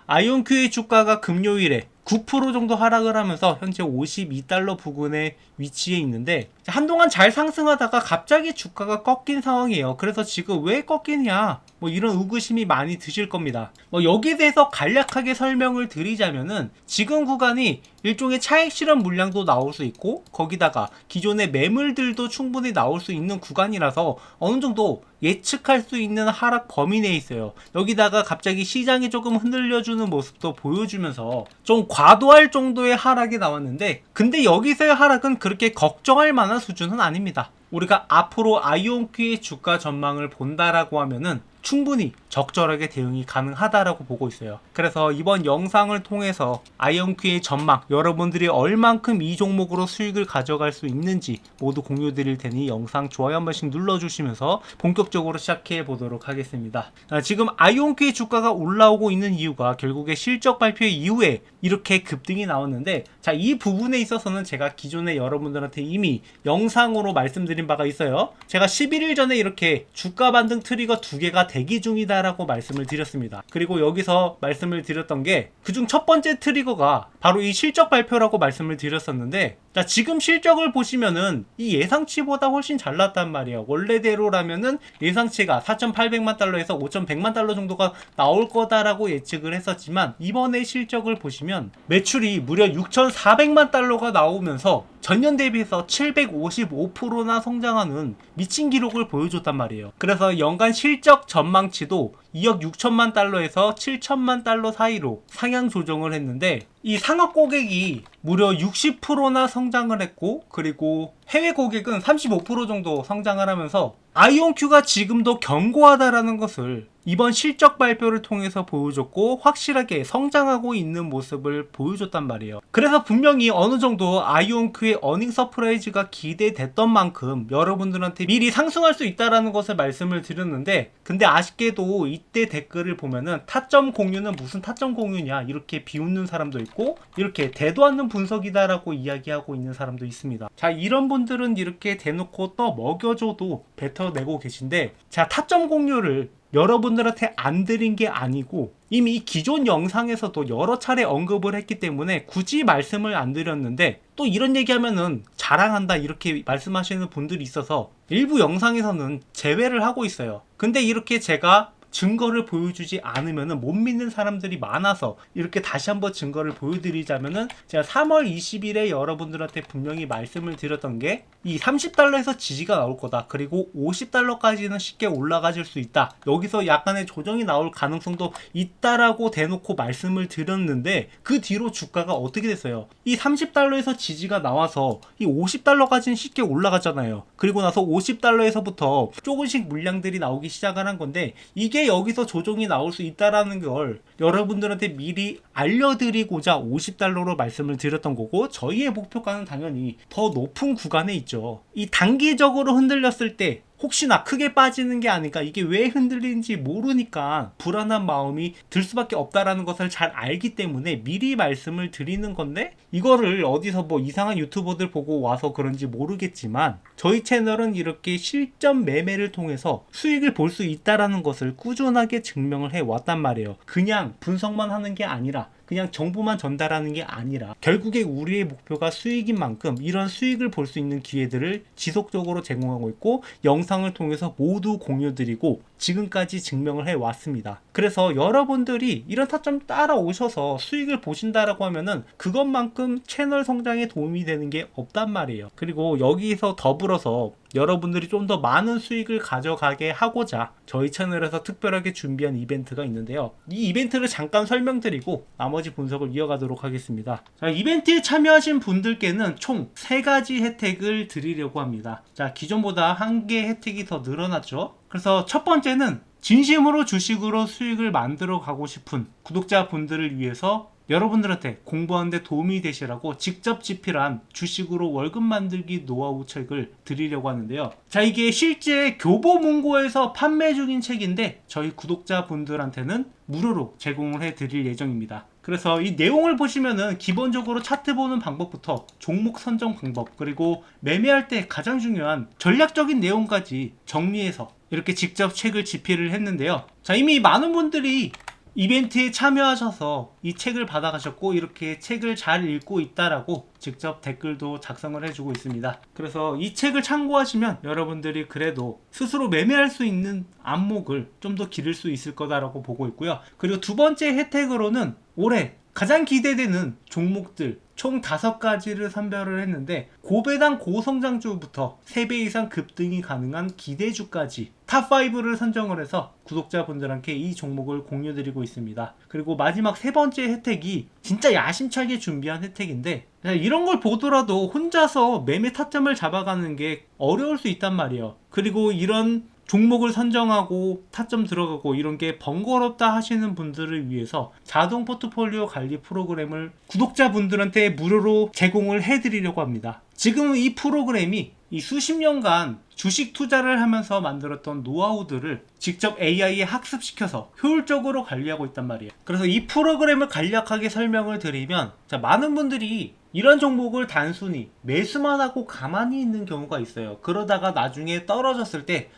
아이온큐의 주가가 금요일에 9% 정도 하락을 하면서 현재 52달러 부근에 위치해 있는데 한동안 잘 상승하다가 갑자기 주가가 꺾인 상황이에요. 그래서 지금 왜 꺾이냐 뭐 이런 의구심이 많이 드실 겁니다. 뭐 여기에 대해서 간략하게 설명을 드리자면은 지금 구간이 일종의 차익 실현 물량도 나올 수 있고 거기다가 기존의 매물들도 충분히 나올 수 있는 구간이라서 어느 정도 예측할 수 있는 하락 범위 내에 있어요. 여기다가 갑자기 시장이 조금 흔들려주는 모습도 보여주면서 좀 과도할 정도의 하락이 나왔는데 근데 여기서의 하락은 그렇게 걱정할 만한 수준은 아닙니다. 우리가 앞으로 아이온큐의 주가 전망을 본다라고 하면은 충분히 적절하게 대응이 가능하다라고 보고 있어요. 그래서 이번 영상을 통해서 아이온큐의 전망, 여러분들이 얼만큼 이 종목으로 수익을 가져갈 수 있는지 모두 공유 드릴 테니 영상 좋아요 한 번씩 눌러주시면서 본격적으로 시작해 보도록 하겠습니다. 지금 아이온큐의 주가가 올라오고 있는 이유가 결국에 실적 발표 이후에 이렇게 급등이 나왔는데 자, 이 부분에 있어서는 제가 기존에 여러분들한테 이미 영상으로 말씀드린 바가 있어요. 제가 11일 전에 이렇게 주가 반등 트리거 2개가 대기 중이다라고 말씀을 드렸습니다. 그리고 여기서 말씀을 드렸던 게 그중 첫 번째 트리거가 바로 이 실적 발표라고 말씀을 드렸었는데 자, 지금 실적을 보시면은 이 예상치보다 훨씬 잘 났단 말이에요. 원래대로라면은 예상치가 4,800만 달러에서 5,100만 달러 정도가 나올 거다라고 예측을 했었지만 이번에 실적을 보시면 매출이 무려 6,400만 달러가 나오면서 전년 대비해서 755%나 성장하는 미친 기록을 보여줬단 말이에요. 그래서 연간 실적 전망치도 2억 6천만 달러에서 7천만 달러 사이로 상향 조정을 했는데 이 상업 고객이 무려 60%나 성장을 했고 그리고 해외 고객은 35% 정도 성장을 하면서 아이온큐가 지금도 견고하다라는 것을 이번 실적 발표를 통해서 보여줬고 확실하게 성장하고 있는 모습을 보여줬단 말이에요. 그래서 분명히 어느 정도 아이온큐의 어닝 서프라이즈가 기대됐던 만큼 여러분들한테 미리 상승할 수 있다라는 것을 말씀을 드렸는데 근데 아쉽게도 이때 댓글을 보면은 타점 공유는 무슨 타점 공유냐 이렇게 비웃는 사람도 있고 이렇게 대도 않는 분석이다라고 이야기하고 있는 사람도 있습니다. 자, 이런 분들은 이렇게 대놓고 또 먹여줘도 뱉어내고 계신데 자, 타점 공유를 여러분들한테 안 드린 게 아니고 이미 기존 영상에서도 여러 차례 언급을 했기 때문에 굳이 말씀을 안 드렸는데 또 이런 얘기하면은 자랑한다 이렇게 말씀하시는 분들이 있어서 일부 영상에서는 제외를 하고 있어요. 근데 이렇게 제가 증거를 보여주지 않으면 못 믿는 사람들이 많아서 이렇게 다시 한번 증거를 보여드리자면은 제가 3월 20일에 여러분들한테 분명히 말씀을 드렸던 게 이 30달러에서 지지가 나올 거다. 그리고 50달러까지는 쉽게 올라가질 수 있다. 여기서 약간의 조정이 나올 가능성도 있다라고 대놓고 말씀을 드렸는데 그 뒤로 주가가 어떻게 됐어요? 이 30달러에서 지지가 나와서 이 50달러까지는 쉽게 올라가잖아요. 그리고 나서 50달러에서부터 조금씩 물량들이 나오기 시작을 한 건데 이게 여기서 조정이 나올 수 있다라는 걸 여러분들한테 미리 알려드리고자 50달러로 말씀을 드렸던 거고 저희의 목표가는 당연히 더 높은 구간에 있죠. 이 단기적으로 흔들렸을 때 혹시나 크게 빠지는 게 아닐까 이게 왜 흔들리는지 모르니까 불안한 마음이 들 수밖에 없다라는 것을 잘 알기 때문에 미리 말씀을 드리는 건데 이거를 어디서 뭐 이상한 유튜버들 보고 와서 그런지 모르겠지만 저희 채널은 이렇게 실전 매매를 통해서 수익을 볼 수 있다라는 것을 꾸준하게 증명을 해 왔단 말이에요. 그냥 분석만 하는 게 아니라 그냥 정보만 전달하는 게 아니라 결국에 우리의 목표가 수익인 만큼 이런 수익을 볼 수 있는 기회들을 지속적으로 제공하고 있고 영상을 통해서 모두 공유드리고 지금까지 증명을 해왔습니다. 그래서 여러분들이 이런 타점 따라오셔서 수익을 보신다라고 하면은 그것만큼 채널 성장에 도움이 되는 게 없단 말이에요. 그리고 여기서 더불어서 여러분들이 좀 더 많은 수익을 가져가게 하고자 저희 채널에서 특별하게 준비한 이벤트가 있는데요. 이 이벤트를 잠깐 설명드리고 나머지 분석을 이어가도록 하겠습니다. 자, 이벤트에 참여하신 분들께는 총 3가지 혜택을 드리려고 합니다. 자, 기존보다 1개 혜택이 더 늘어났죠. 그래서 첫 번째는 진심으로 주식으로 수익을 만들어 가고 싶은 구독자분들을 위해서 여러분들한테 공부하는데 도움이 되시라고 직접 집필한 주식으로 월급 만들기 노하우 책을 드리려고 하는데요. 자, 이게 실제 교보문고에서 판매 중인 책인데 저희 구독자분들한테는 무료로 제공을 해드릴 예정입니다. 그래서 이 내용을 보시면은 기본적으로 차트 보는 방법부터 종목 선정 방법 그리고 매매할 때 가장 중요한 전략적인 내용까지 정리해서 이렇게 직접 책을 집필을 했는데요. 자, 이미 많은 분들이 이벤트에 참여하셔서 이 책을 받아가셨고 이렇게 책을 잘 읽고 있다라고 직접 댓글도 작성을 해주고 있습니다. 그래서 이 책을 참고하시면 여러분들이 그래도 스스로 매매할 수 있는 안목을 좀 더 기를 수 있을 거다라고 보고 있고요. 그리고 두 번째 혜택으로는 올해 가장 기대되는 종목들 총 5가지를 선별을 했는데 고배당 고성장주부터 3배 이상 급등이 가능한 기대주까지 탑5를 선정을 해서 구독자분들한테 이 종목을 공유드리고 있습니다. 그리고 마지막 세 번째 혜택이 진짜 야심차게 준비한 혜택인데 이런 걸 보더라도 혼자서 매매 타점을 잡아가는 게 어려울 수 있단 말이에요. 그리고 이런 종목을 선정하고 타점 들어가고 이런 게 번거롭다 하시는 분들을 위해서 자동 포트폴리오 관리 프로그램을 구독자분들한테 무료로 제공을 해드리려고 합니다. 지금 이 프로그램이 이 수십 년간 주식 투자를 하면서 만들었던 노하우들을 직접 AI에 학습시켜서 효율적으로 관리하고 있단 말이에요. 그래서 이 프로그램을 간략하게 설명을 드리면 많은 분들이 이런 종목을 단순히 매수만 하고 가만히 있는 경우가 있어요. 그러다가 나중에 떨어졌을 때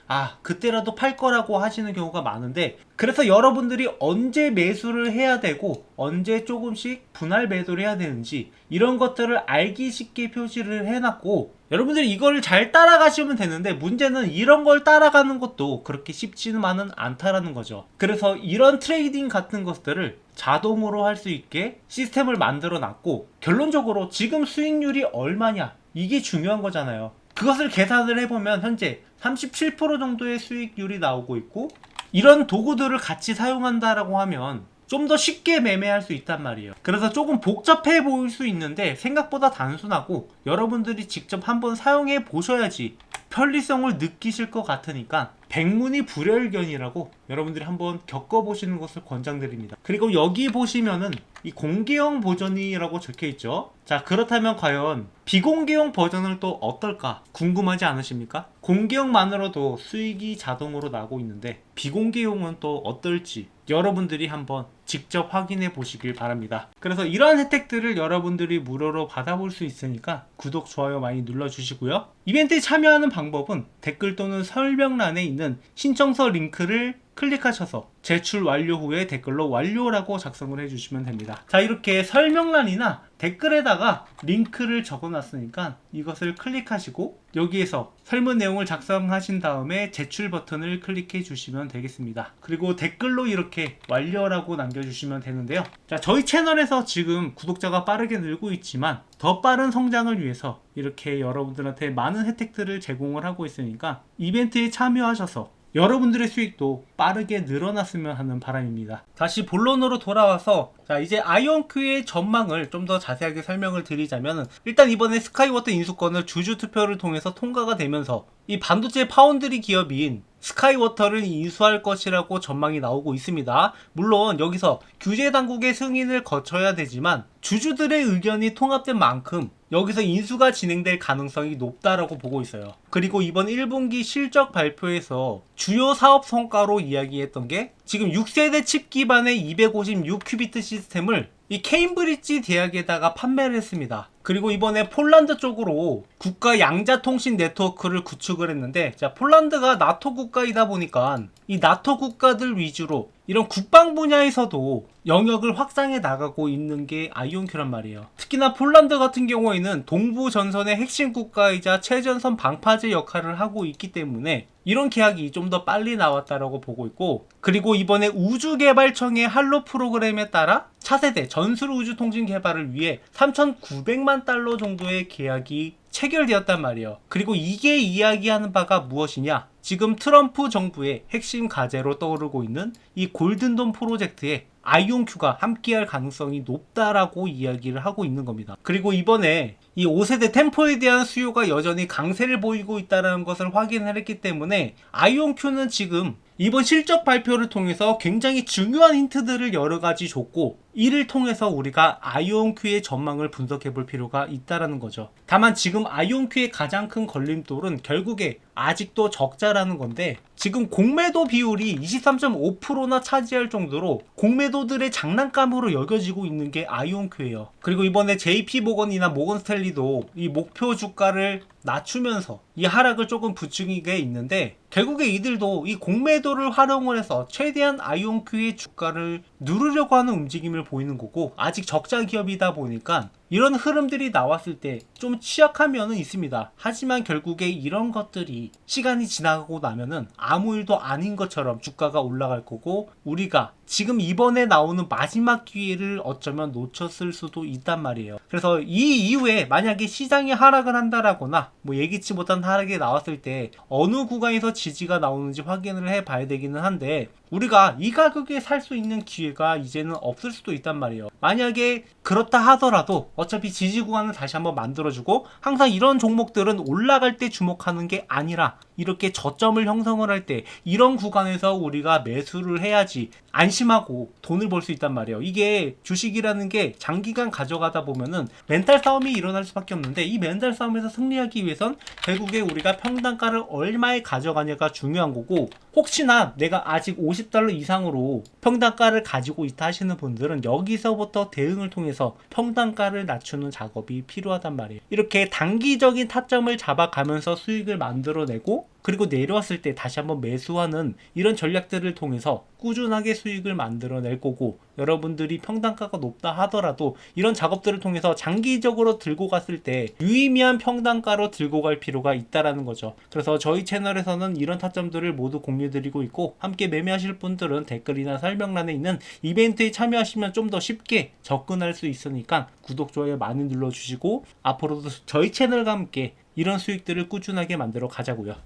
그때라도 팔 거라고 하시는 경우가 많은데, 그래서 여러분들이 언제 매수를 해야 되고 언제 조금씩 분할 매도를 해야 되는지 이런 것들을 알기 쉽게 표시를 해놨고, 여러분들이 이걸 잘 따라가시면 되는데 문제는 이런 걸 따라가는 것도 그렇게 쉽지만은 않다라는 거죠. 그래서 이런 트레이딩 같은 것들을 자동으로 할 수 있게 시스템을 만들어 놨고, 결론적으로 지금 수익률이 얼마냐 이게 중요한 거잖아요. 그것을 계산을 해보면 현재 37% 정도의 수익률이 나오고 있고, 이런 도구들을 같이 사용한다라고 하면 좀 더 쉽게 매매할 수 있단 말이에요. 그래서 조금 복잡해 보일 수 있는데 생각보다 단순하고 여러분들이 직접 한번 사용해 보셔야지 편리성을 느끼실 것 같으니까 백문이 불여일견이라고 여러분들이 한번 겪어보시는 것을 권장드립니다. 그리고 여기 보시면은 이 공개형 버전이라고 적혀있죠. 자, 그렇다면 과연 비공개형 버전은 또 어떨까 궁금하지 않으십니까? 공개형만으로도 수익이 자동으로 나고 있는데 비공개형은 또 어떨지 여러분들이 한번 직접 확인해 보시길 바랍니다. 그래서 이러한 혜택들을 여러분들이 무료로 받아볼 수 있으니까 구독, 좋아요 많이 눌러주시고요. 이벤트에 참여하는 방법은 댓글 또는 설명란에 있는 신청서 링크를 클릭하셔서 제출 완료 후에 댓글로 완료라고 작성을 해주시면 됩니다. 자, 이렇게 설명란이나 댓글에다가 링크를 적어놨으니까 이것을 클릭하시고 여기에서 설문 내용을 작성하신 다음에 제출 버튼을 클릭해 주시면 되겠습니다. 그리고 댓글로 이렇게 완료라고 남겨주시면 되는데요. 자, 저희 채널에서 지금 구독자가 빠르게 늘고 있지만 더 빠른 성장을 위해서 이렇게 여러분들한테 많은 혜택들을 제공을 하고 있으니까 이벤트에 참여하셔서 여러분들의 수익도 빠르게 늘어났으면 하는 바람입니다. 다시 본론으로 돌아와서 이제 아이온큐의 전망을 좀 더 자세하게 설명을 드리자면, 일단 이번에 스카이워터 인수권을 주주 투표를 통해서 통과가 되면서 이 반도체 파운드리 기업인 스카이워터를 인수할 것이라고 전망이 나오고 있습니다. 물론 여기서 규제 당국의 승인을 거쳐야 되지만 주주들의 의견이 통합된 만큼 여기서 인수가 진행될 가능성이 높다라고 보고 있어요. 그리고 이번 1분기 실적 발표에서 주요 사업 성과로 이야기했던 게 지금 6세대 칩 기반의 256큐비트 시스템을 이 케임브리지 대학에다가 판매를 했습니다. 그리고 이번에 폴란드 쪽으로 국가 양자통신 네트워크를 구축을 했는데, 폴란드가 나토 국가이다 보니까 이 나토 국가들 위주로 이런 국방 분야에서도 영역을 확장해 나가고 있는 게 아이온큐란 말이에요. 특히나 폴란드 같은 경우에는 동부 전선의 핵심 국가이자 최전선 방파제 역할을 하고 있기 때문에 이런 계약이 좀 더 빨리 나왔다라고 보고 있고, 그리고 이번에 우주개발청의 할로 프로그램에 따라 차세대 전술 우주 통신 개발을 위해 3,900만 달러 정도의 계약이 체결되었단 말이에요. 그리고 이게 이야기하는 바가 무엇이냐? 지금 트럼프 정부의 핵심 과제로 떠오르고 있는 이 골든돔 프로젝트에 아이온큐가 함께할 가능성이 높다라고 이야기를 하고 있는 겁니다. 그리고 이번에 이 5세대 템포에 대한 수요가 여전히 강세를 보이고 있다는 것을 확인을 했기 때문에 아이온큐는 지금 이번 실적 발표를 통해서 굉장히 중요한 힌트들을 여러 가지 줬고, 이를 통해서 우리가 아이온큐의 전망을 분석해 볼 필요가 있다라는 거죠. 다만 지금 아이온큐의 가장 큰 걸림돌은 결국에 아직도 적자라는 건데, 지금 공매도 비율이 23.5%나 차지할 정도로 공매도들의 장난감으로 여겨지고 있는 게 아이온큐예요. 그리고 이번에 JP모건이나 모건스탠리도 이 목표 주가를 낮추면서 이 하락을 조금 부추기게 있는데, 결국에 이들도 이 공매도를 활용을 해서 최대한 아이온큐의 주가를 누르려고 하는 움직임을 보이는 거고, 아직 적자 기업이다 보니까 이런 흐름들이 나왔을 때 좀 취약한 면은 있습니다. 하지만 결국에 이런 것들이 시간이 지나가고 나면은 아무 일도 아닌 것처럼 주가가 올라갈 거고, 우리가 지금 이번에 나오는 마지막 기회를 어쩌면 놓쳤을 수도 있단 말이에요. 그래서 이 이후에 만약에 시장이 하락을 한다라거나 뭐 예기치 못한 하락이 나왔을 때 어느 구간에서 지지가 나오는지 확인을 해 봐야 되기는 한데, 우리가 이 가격에 살 수 있는 기회가 이제는 없을 수도 있단 말이에요. 만약에 그렇다 하더라도 어차피 지지 구간을 다시 한번 만들어주고, 항상 이런 종목들은 올라갈 때 주목하는 게 아니라 이렇게 저점을 형성을 할 때 이런 구간에서 우리가 매수를 해야지 안심하고 돈을 벌 수 있단 말이에요. 이게 주식이라는 게 장기간 가져가다 보면은 멘탈 싸움이 일어날 수밖에 없는데, 이 멘탈 싸움에서 승리하기 위해선 결국에 우리가 평단가를 얼마에 가져가냐가 중요한 거고, 혹시나 내가 아직 50달러 이상으로 평단가를 가지고 있다 하시는 분들은 여기서부터 대응을 통해서 평단가를 낮추는 작업이 필요하단 말이에요. 이렇게 단기적인 타점을 잡아가면서 수익을 만들어내고, 그리고 내려왔을 때 다시 한번 매수하는 이런 전략들을 통해서 꾸준하게 수익을 만들어낼 거고, 여러분들이 평단가가 높다 하더라도 이런 작업들을 통해서 장기적으로 들고 갔을 때 유의미한 평단가로 들고 갈 필요가 있다라는 거죠. 그래서 저희 채널에서는 이런 타점들을 모두 공유드리고 있고, 함께 매매하실 분들은 댓글이나 설명란에 있는 이벤트에 참여하시면 좀 더 쉽게 접근할 수 있으니까 구독, 좋아요 많이 눌러주시고, 앞으로도 저희 채널과 함께 이런 수익들을 꾸준하게 만들어 가자고요.